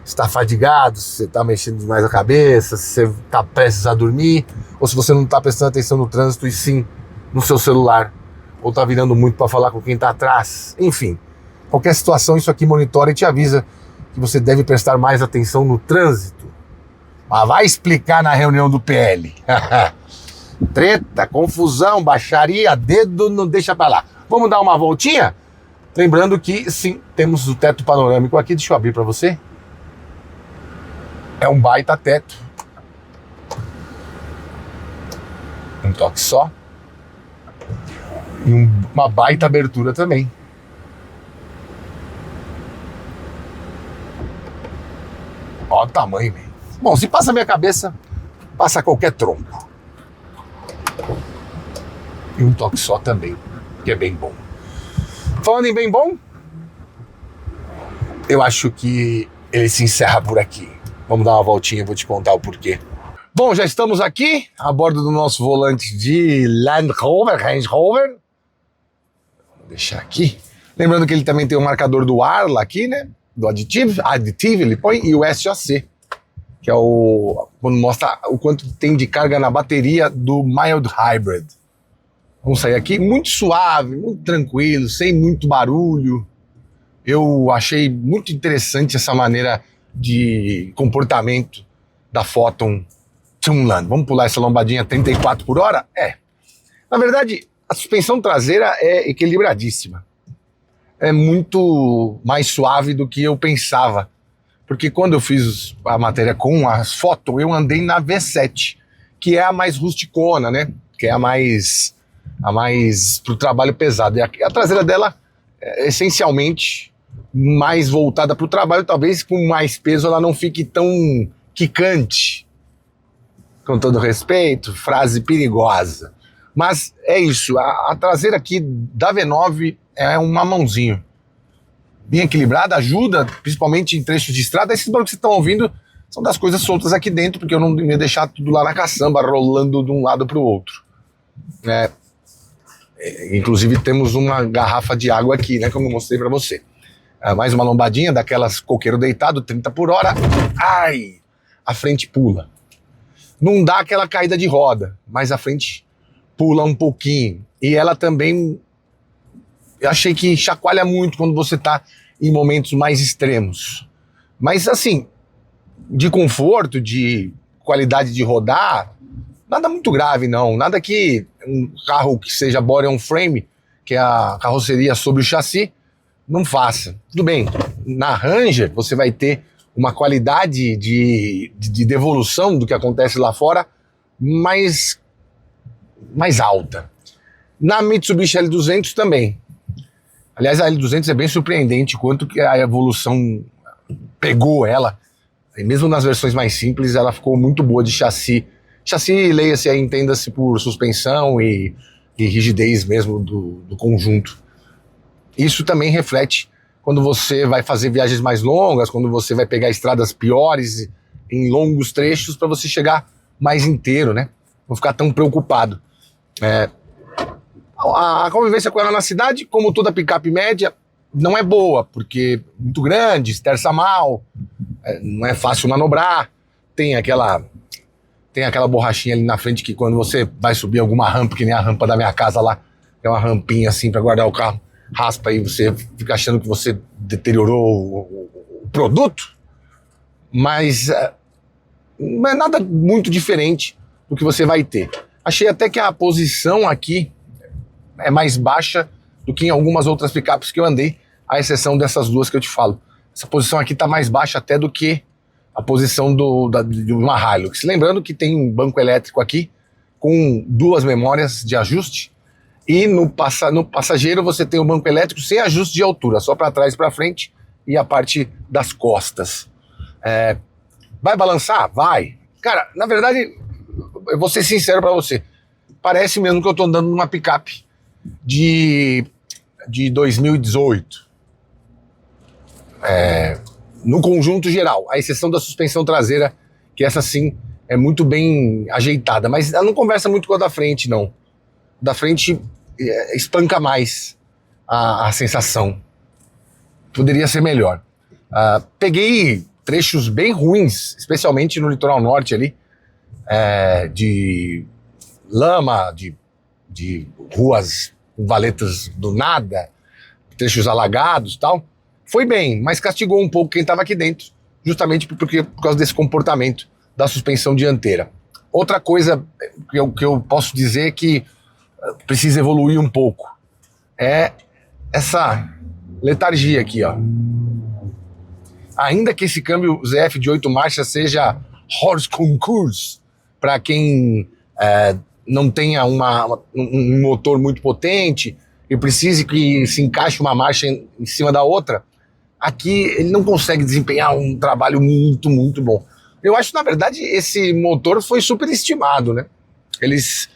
está fadigado, se você está mexendo demais a cabeça, se você está prestes a dormir, ou se você não está prestando atenção no trânsito e sim no seu celular, ou está virando muito para falar com quem está atrás. Enfim, qualquer situação isso aqui monitora e te avisa que você deve prestar mais atenção no trânsito. Mas vai explicar na reunião do PL. Treta, confusão, baixaria, dedo não deixa para lá. Vamos dar uma voltinha? Lembrando que sim, temos o teto panorâmico aqui, deixa eu abrir para você. É um baita teto. Um toque só. E uma baita abertura também. Olha o tamanho, velho. Bom, se passa a minha cabeça, passa qualquer tronco. E um toque só também, que é bem bom. Falando em bem bom, eu acho que ele se encerra por aqui. Vamos dar uma voltinha e vou te contar o porquê. Bom, já estamos aqui a bordo do nosso volante de Land Rover, Range Rover. Vou deixar aqui. Lembrando que ele também tem o marcador do ar lá aqui, né? Do aditivo ele põe, e o SOC, que é o quando mostra o quanto tem de carga na bateria do Mild Hybrid. Vamos sair aqui muito suave, muito tranquilo, sem muito barulho. Eu achei muito interessante essa maneira de comportamento da Photon Tunland. Vamos pular essa lombadinha 34 por hora? É. Na verdade, a suspensão traseira é equilibradíssima. É muito mais suave do que eu pensava. Porque quando eu fiz a matéria com as Photon, eu andei na V7, que é a mais rusticona, né? Que é a mais pro trabalho pesado. E a traseira dela é essencialmente mais voltada para o trabalho, talvez com mais peso ela não fique tão quicante. Com todo respeito, frase perigosa. Mas é isso, a traseira aqui da V9 é um mamãozinho. Bem equilibrada, ajuda, principalmente em trechos de estrada. Esses barulhos que vocês estão ouvindo são das coisas soltas aqui dentro, porque eu não ia deixar tudo lá na caçamba, rolando de um lado para o outro. Inclusive temos uma garrafa de água aqui, né, como eu mostrei para você. Mais uma lombadinha daquelas coqueiro deitado, 30 por hora. Ai, a frente pula. Não dá aquela caída de roda, mas a frente pula um pouquinho. E ela também, eu achei que chacoalha muito quando você tá em momentos mais extremos. Mas assim, de conforto, de qualidade de rodar, nada muito grave não. Nada que um carro que seja body on frame, que é a carroceria sobre o chassi, não faça. Tudo bem, na Ranger você vai ter uma qualidade de devolução do que acontece lá fora mais alta. Na Mitsubishi L200 também. Aliás, a L200 é bem surpreendente quanto que a evolução pegou ela. E mesmo nas versões mais simples, ela ficou muito boa de chassi. Chassi, leia-se aí, entenda-se por suspensão e rigidez mesmo do conjunto. Isso também reflete quando você vai fazer viagens mais longas, quando você vai pegar estradas piores em longos trechos para você chegar mais inteiro, né? Não ficar tão preocupado. A convivência com ela na cidade, como toda picape média, não é boa, porque é muito grande, esterça mal, não é fácil manobrar, tem aquela borrachinha ali na frente que quando você vai subir alguma rampa, que nem a rampa da minha casa lá, é uma rampinha assim para guardar o carro, raspa e você fica achando que você deteriorou o produto, mas não é nada muito diferente do que você vai ter. Achei até que a posição aqui é mais baixa do que em algumas outras picapes que eu andei, à exceção dessas duas que eu te falo. Essa posição aqui tá mais baixa até do que a posição de uma Hilux. Lembrando que tem um banco elétrico aqui com 2 memórias de ajuste e no passageiro você tem o banco elétrico sem ajuste de altura, só para trás e para frente e a parte das costas. Vai balançar? Vai. Cara, na verdade, eu vou ser sincero para você, parece mesmo que eu tô andando numa picape de 2018. No conjunto geral, à exceção da suspensão traseira, que essa sim é muito bem ajeitada, mas ela não conversa muito com a da frente, não. Da frente espanca mais a sensação. Poderia ser melhor. Peguei trechos bem ruins, especialmente no litoral norte ali, de lama, de ruas com valetas do nada, trechos alagados e tal. Foi bem, mas castigou um pouco quem estava aqui dentro, justamente por causa desse comportamento da suspensão dianteira. Outra coisa que eu posso dizer que precisa evoluir um pouco é essa letargia aqui, ó. Ainda que esse câmbio ZF de 8 marchas seja hors concours, para quem não tenha um motor muito potente e precise que se encaixe uma marcha em cima da outra, aqui ele não consegue desempenhar um trabalho muito, muito bom. Eu acho, na verdade, esse motor foi superestimado, né? Eles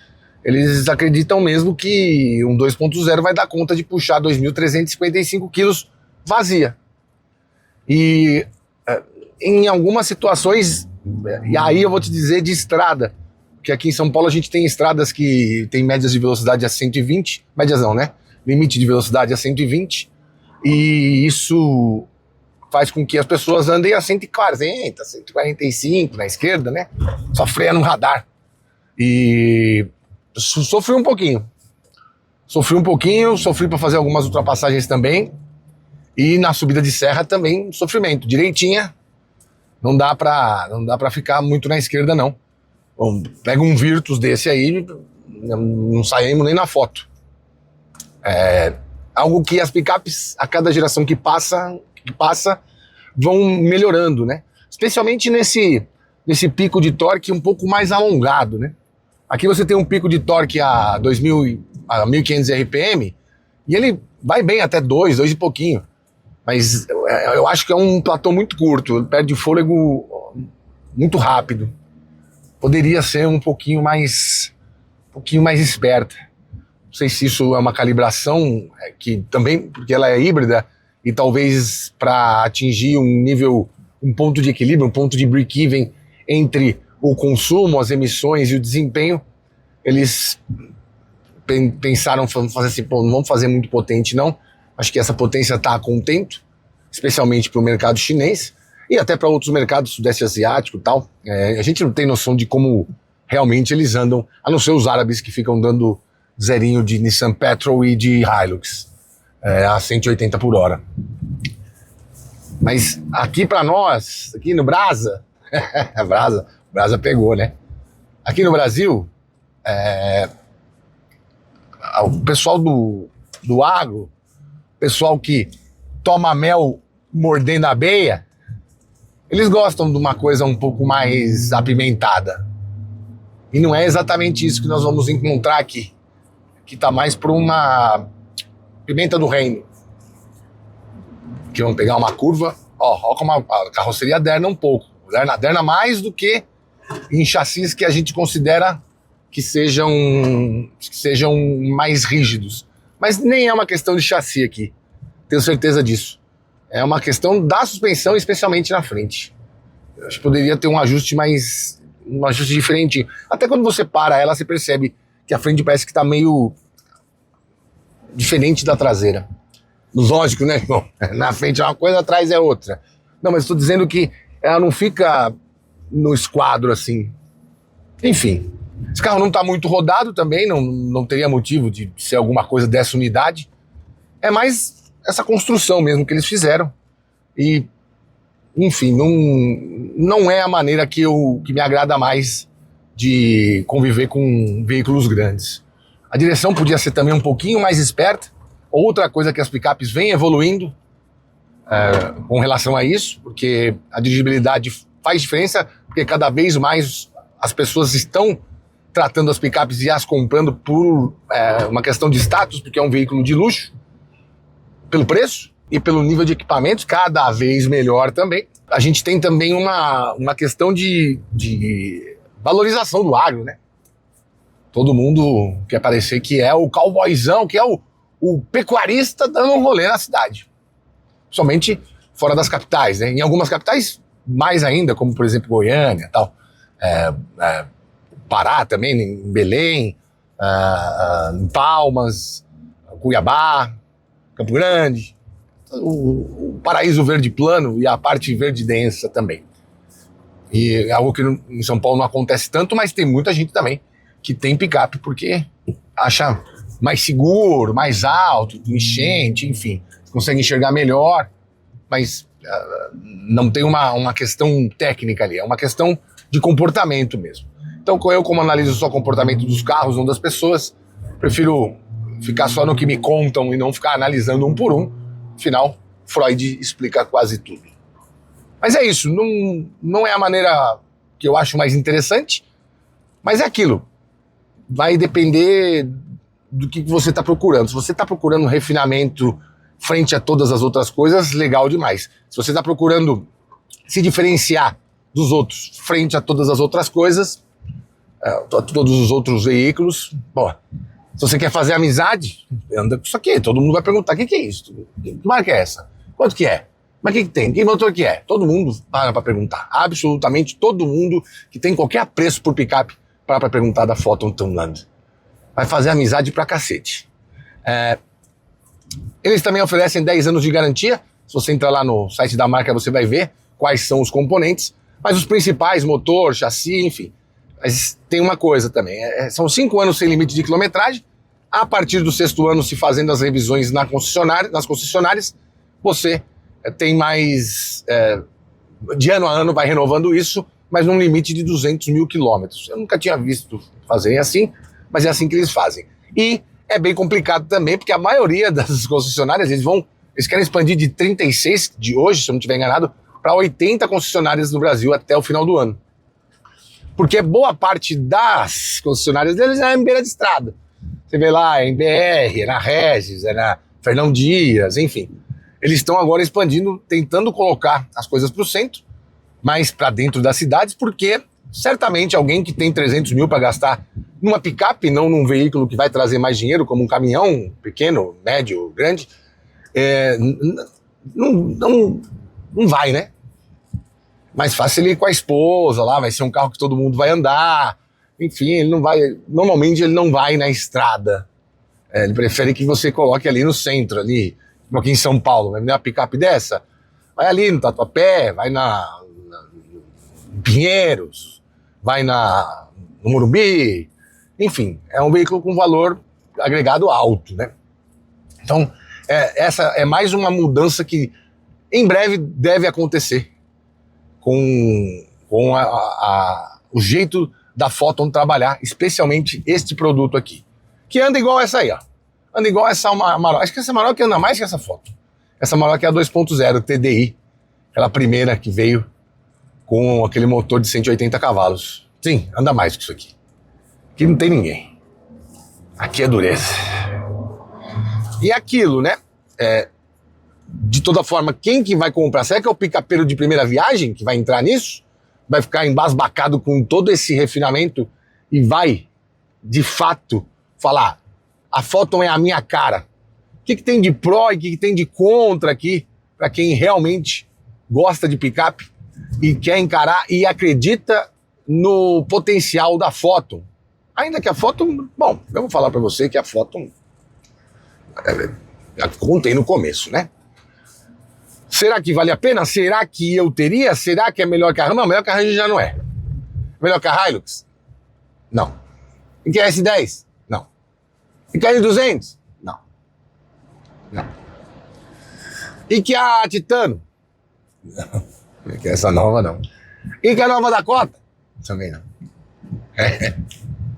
acreditam mesmo que um 2.0 vai dar conta de puxar 2.355 quilos vazia. E em algumas situações, e aí eu vou te dizer de estrada, porque aqui em São Paulo a gente tem estradas que tem médias de velocidade a 120, médias não, né? Limite de velocidade a 120, e isso faz com que as pessoas andem a 140, 145 na esquerda, né? Só freia no radar. E sofri um pouquinho. Sofri para fazer algumas ultrapassagens também. E na subida de serra também sofrimento. Direitinha, não dá pra ficar muito na esquerda, não. Bom, pega um Virtus desse aí, não saímos nem na foto. Algo que as picapes, a cada geração que passa, vão melhorando, né? Especialmente nesse pico de torque um pouco mais alongado, né? Aqui você tem um pico de torque a 1.500 RPM e ele vai bem até 2 e pouquinho. Mas eu acho que é um platô muito curto, ele perde fôlego muito rápido. Poderia ser um pouquinho mais esperta. Não sei se isso é uma calibração que também, porque ela é híbrida, e talvez para atingir um ponto de equilíbrio, um ponto de break-even entre o consumo, as emissões e o desempenho, eles pensaram fazer assim, pô, não vamos fazer muito potente não, acho que essa potência está a contento, especialmente para o mercado chinês e até para outros mercados, sudeste asiático e tal. A gente não tem noção de como realmente eles andam, a não ser os árabes que ficam dando zerinho de Nissan Petrol e de Hilux a 180 por hora. Mas aqui para nós, aqui no Brasa, Brasa pegou, né? Aqui no Brasil, o pessoal do agro, o pessoal que toma mel mordendo a abelha, eles gostam de uma coisa um pouco mais apimentada. E não é exatamente isso que nós vamos encontrar aqui. Que tá mais para uma pimenta do reino. Que vamos pegar uma curva, ó como a carroceria derna um pouco. Derna mais do que em chassis que a gente considera que sejam mais rígidos. Mas nem é uma questão de chassi aqui, tenho certeza disso. É uma questão da suspensão, especialmente na frente. Eu acho que poderia ter um ajuste diferente. Até quando você para ela, você percebe que a frente parece que tá meio diferente da traseira. Lógico, né? Bom, na frente é uma coisa, atrás é outra. Não, mas estou dizendo que ela não fica no esquadro assim. Enfim, esse carro não está muito rodado também, não teria motivo de ser alguma coisa dessa unidade. É mais essa construção mesmo que eles fizeram. E, enfim, não é a maneira que me agrada mais de conviver com veículos grandes. A direção podia ser também um pouquinho mais esperta. Outra coisa que as picapes vêm evoluindo com relação a isso, porque a dirigibilidade faz diferença, porque cada vez mais as pessoas estão tratando as picapes e as comprando por uma questão de status, porque é um veículo de luxo, pelo preço e pelo nível de equipamentos, cada vez melhor também. A gente tem também uma questão de valorização do agro, né? Todo mundo quer parecer que é o cowboyzão, que é o pecuarista dando um rolê na cidade. Somente fora das capitais, né? Em algumas capitais, mais ainda, como por exemplo Goiânia e tal. Pará também, em Belém, em Palmas, Cuiabá, Campo Grande. O paraíso verde plano e a parte verde densa também. E é algo que em São Paulo não acontece tanto, mas tem muita gente também que tem picape porque acha mais seguro, mais alto, enchente, enfim, consegue enxergar melhor, mas não tem uma questão técnica ali, é uma questão de comportamento mesmo. Então eu, como analiso só o comportamento dos carros, não das pessoas, prefiro ficar só no que me contam e não ficar analisando um por um. Afinal, Freud explica quase tudo. Mas é isso, não é a maneira que eu acho mais interessante, mas é aquilo. Vai depender do que você está procurando. Se você está procurando um refinamento frente a todas as outras coisas, legal demais. Se você está procurando se diferenciar dos outros frente a todas as outras coisas, todos os outros veículos, bom, se você quer fazer amizade, anda com isso aqui. Todo mundo vai perguntar, o que é isso? Que marca é essa? Quanto que é? Mas o que tem? Que motor que é? Todo mundo para pra perguntar. Absolutamente todo mundo que tem qualquer apreço por picape para pra perguntar da Photon Townland. Vai fazer amizade pra cacete. Eles também oferecem 10 anos de garantia. Se você entrar lá no site da marca, você vai ver quais são os componentes. Mas os principais, motor, chassi, enfim. Mas tem uma coisa também. São 5 anos sem limite de quilometragem. A partir do 6º ano, se fazendo as revisões nas concessionárias, você tem mais... de ano a ano vai renovando isso, mas num limite de 200 mil quilômetros. Eu nunca tinha visto fazerem assim, mas é assim que eles fazem. E é bem complicado também, porque a maioria das concessionárias, eles querem expandir de 36 de hoje, se eu não estiver enganado, para 80 concessionárias no Brasil até o final do ano. Porque boa parte das concessionárias deles é em beira de estrada. Você vê lá, é em BR, é na Regis, é na Fernão Dias, enfim. Eles estão agora expandindo, tentando colocar as coisas para o centro, mais para dentro das cidades, porque certamente alguém que tem 300 mil para gastar numa picape, não num veículo que vai trazer mais dinheiro, como um caminhão pequeno, médio, grande, não vai, né? Mais fácil ele ir com a esposa lá, vai ser um carro que todo mundo vai andar, enfim, ele não vai, normalmente ele não vai na estrada, ele prefere que você coloque ali no centro, ali, como aqui em São Paulo, vai uma picape dessa, vai ali no Tatuapé, vai na Pinheiros, vai no Morumbi, enfim, é um veículo com valor agregado alto, né? Então, essa é mais uma mudança que em breve deve acontecer com o jeito da Photon trabalhar, especialmente este produto aqui, que anda igual essa aí, ó. Anda igual essa Amarok. Acho que essa Amarok anda mais que essa Photon. Essa Amarok é a 2.0 TDI, aquela primeira que veio com aquele motor de 180 cavalos. Sim, anda mais que isso aqui. Aqui não tem ninguém. Aqui é dureza. E aquilo, né? De toda forma, quem que vai comprar? Será que é o picapeiro de primeira viagem que vai entrar nisso? Vai ficar embasbacado com todo esse refinamento e vai, de fato, falar: a Photon é a minha cara. O que tem de pró e o que tem de contra aqui para quem realmente gosta de picape e quer encarar e acredita no potencial da Photon? Ainda que a foto... Bom, eu vou falar pra você que a foto... Já contei no começo, né? Será que vale a pena? Será que eu teria? Será que é melhor que a... Não, melhor que a Ranger já não é. Melhor que a Hilux? Não. E que a S10? Não. E que a N200? Não. Não. E que a Titano? Não. E que essa nova não. E que a nova Dakota? Também não.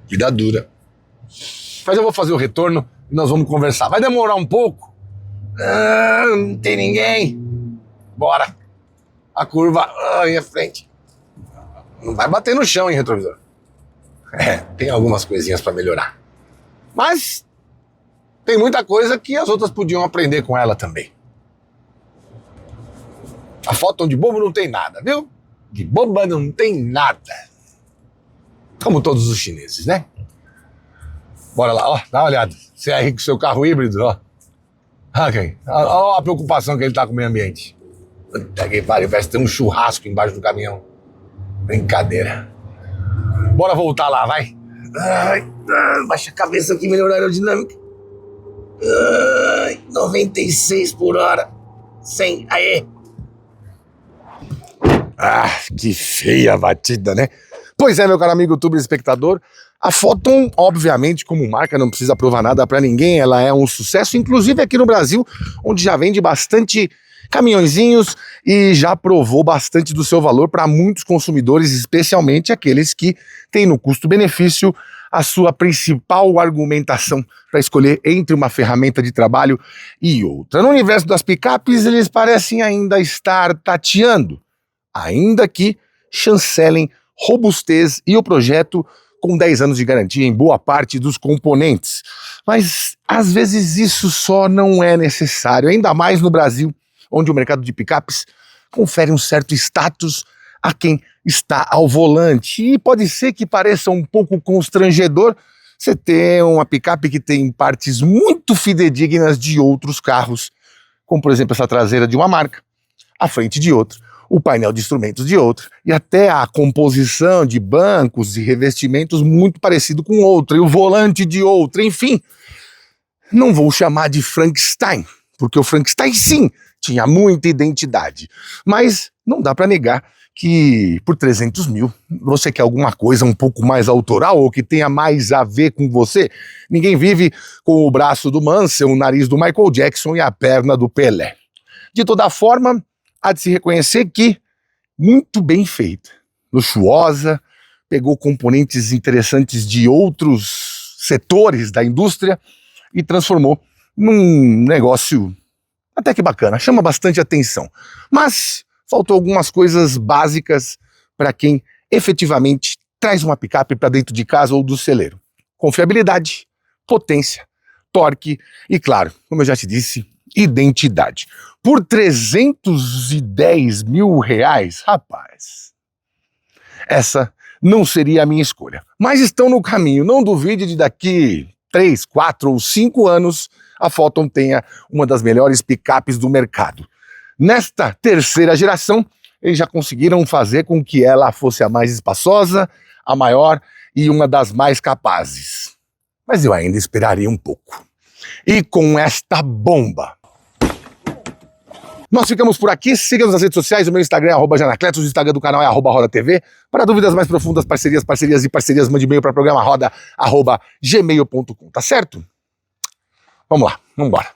Vida dura. Mas eu vou fazer o retorno e nós vamos conversar. Vai demorar um pouco. Não tem ninguém. Bora. A curva aí à frente. Não vai bater no chão, hein, retrovisor. Tem algumas coisinhas pra melhorar. Mas tem muita coisa que as outras podiam aprender com ela também. A Foton de bobo não tem nada, viu? De boba não tem nada. Como todos os chineses, né? Bora lá, ó, dá uma olhada. Você é aí com o seu carro híbrido, ó. Ok. Olha a preocupação que ele tá com o meio ambiente. Puta que pariu, parece ter um churrasco embaixo do caminhão. Brincadeira. Bora voltar lá, vai. Baixa a cabeça aqui, melhorar a aerodinâmica. 96 por hora. 100, aê. Que feia a batida, né? Pois é, meu caro amigo youtuber espectador, a Foton, obviamente, como marca, não precisa provar nada pra ninguém, ela é um sucesso, inclusive aqui no Brasil, onde já vende bastante caminhõezinhos e já provou bastante do seu valor para muitos consumidores, especialmente aqueles que têm no custo-benefício a sua principal argumentação para escolher entre uma ferramenta de trabalho e outra. No universo das picapes, eles parecem ainda estar tateando, ainda que chancelem robustez e o projeto com 10 anos de garantia em boa parte dos componentes. Mas, às vezes, isso só não é necessário, ainda mais no Brasil, onde o mercado de picapes confere um certo status a quem está ao volante. E pode ser que pareça um pouco constrangedor você ter uma picape que tem partes muito fidedignas de outros carros, como, por exemplo, essa traseira de uma marca, a frente de outra, o painel de instrumentos de outro, e até a composição de bancos e revestimentos muito parecido com outra, e o volante de outra, enfim. Não vou chamar de Frankenstein, porque o Frankenstein, sim, tinha muita identidade. Mas não dá para negar que por 300 mil você quer alguma coisa um pouco mais autoral ou que tenha mais a ver com você. Ninguém vive com o braço do Mansell, o nariz do Michael Jackson e a perna do Pelé. De toda forma, há de se reconhecer que muito bem feita, luxuosa, pegou componentes interessantes de outros setores da indústria e transformou num negócio até que bacana, chama bastante atenção. Mas faltou algumas coisas básicas para quem efetivamente traz uma picape para dentro de casa ou do celeiro. Confiabilidade, potência, torque e, claro, como eu já te disse, identidade. Por 310 mil reais, rapaz, essa não seria a minha escolha. Mas estão no caminho, não duvide de daqui 3, 4 ou 5 anos a Foton tenha uma das melhores picapes do mercado. Nesta terceira geração, eles já conseguiram fazer com que ela fosse a mais espaçosa, a maior e uma das mais capazes. Mas eu ainda esperaria um pouco. E com esta bomba, nós ficamos por aqui. Siga-nos nas redes sociais. O meu Instagram é @janacletos, o Instagram do canal é @rodatv. Para dúvidas mais profundas, parcerias, mande e-mail para programa roda@gmail.com, tá certo? Vamos lá, vamos embora.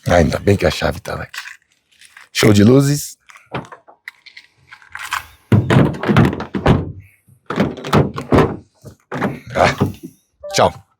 Ainda bem que a chave estava aqui. Show de luzes. Tchau.